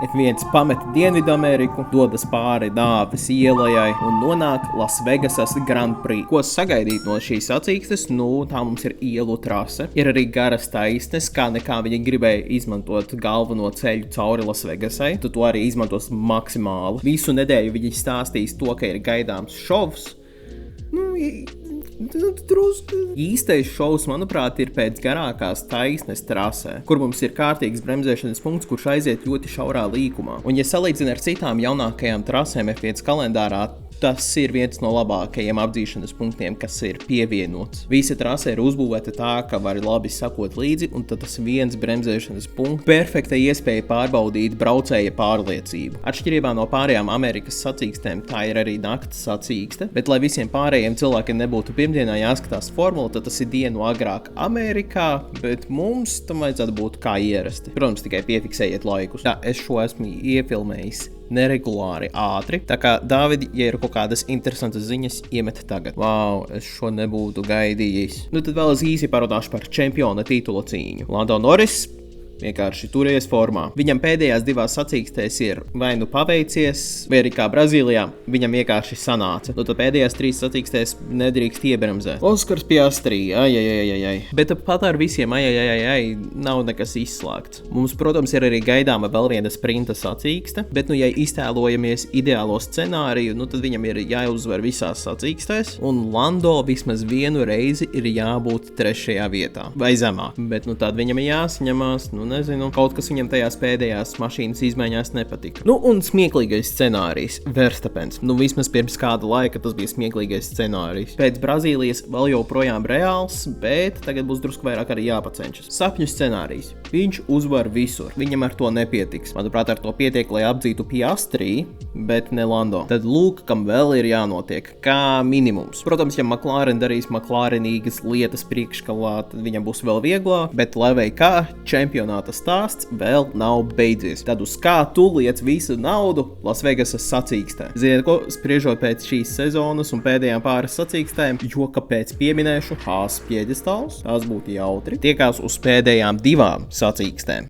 F1 pamet Dienvidameriku, dodas pāri Nāves ielai un nonāk Lasvegasas Grand Prix. Ko sagaidīt no šīs sacīkstes? Tā mums ir ielu trase. Ir arī garas taisnes, kā nekā viņi gribēja izmantot galveno ceļu cauri Lasvegasai. Tu to arī izmantos maksimāli. Visu nedēļu viņi stāstīs to, ka ir gaidāms šovs. Īstais šovs, manuprāt, ir pēc garākās taisnes trasē, kur mums ir kārtīgs bremzēšanas punkts, kurš aiziet ļoti šaurā līkumā. Un, ja salīdzina ar citām jaunākajām trasēm F1 kalendārā, tas ir viens no labākajiem apdzīšanas punktiem, kas ir pievienots. Visa trase ir uzbūvēta tā, ka var labi sakot līdzi, un tad tas viens bremzēšanas punkts perfekta iespēja pārbaudīt braucēja pārliecību. Atšķirībā no pārējām Amerikas sacīkstēm, tā ir arī nakts sacīkste, bet lai visiem pārējiem cilvēkiem nebūtu pirmdienā jāskatās formula, tad tas ir dienu agrāk Amerikā, bet mums tam vajadzētu būt kā ierasti. Protams, tikai piefiksējiet laikus. Tā, es šo esmu iefilmējis neregulāri ātri. Tā kā, Dāvidi, ja ir kaut kādas interesantas ziņas, iemet tagad. Vau, es šo nebūtu gaidījis. Tad vēl es īsi parunāšu par čempiona titula cīņu. Lando Norris vienkārši turies formā. Viņam pēdējās divās sacīkstēs ir vai nu paveicies, vai arī kā Brazīlijā, viņam vienkārši sanāca. Tad pēdējās trīs sacīkstēs nedrīkst iebremzēt. Oskars Piastri, Bet pat ar visiem nav nekas izslēgts. Mums, protams, ir arī gaidāma vēl viena sprinta sacīkste, bet, ja iztēlojamies ideālo scenāriju, tad viņam ir jāuzvar visās sacīkstēs, un Lando vismaz vienu reizi ir jābūt 3. vietā, vai zemāk. Bet, tad viņam ir jāsaņemās, nezinu, kaut kas viņam tajās pēdējās mašīnas izmaiņās nepatika. Un smieklīgais scenārijs – Verstapens. Vismaz pirms kāda laika tas bija smieklīgais scenārijs. Pēc Brazīlijas vēl joprojām reāls, bet tagad būs drusku vairāk arī jāpacenšas. Sapņu scenārijs. Viņš uzvar visur. Viņam ar to nepietiks. Manuprāt, ar to pietiek, lai apdzītu Piastri, bet ne Lando. Tad lūk, kam vēl ir jānotiek, kā minimums. Protams, ja McLaren darīs McLarenīgas lietas priekškalā, tad viņam būs vēl vieglāk, bet lai vai kā, čempionāta stāsts vēl nav beidzies. Tad uz kā tu liec visu naudu Lasvegasas sacīkstē. Ziniet ko, spriežot pēc šīs sezonas un pēdējām pāris sacīkstēm, jo kāpēc pieminēšu Haas pjedestāls, tās būtu jautri, tiekās uz pēdējām divām sacīkstēm.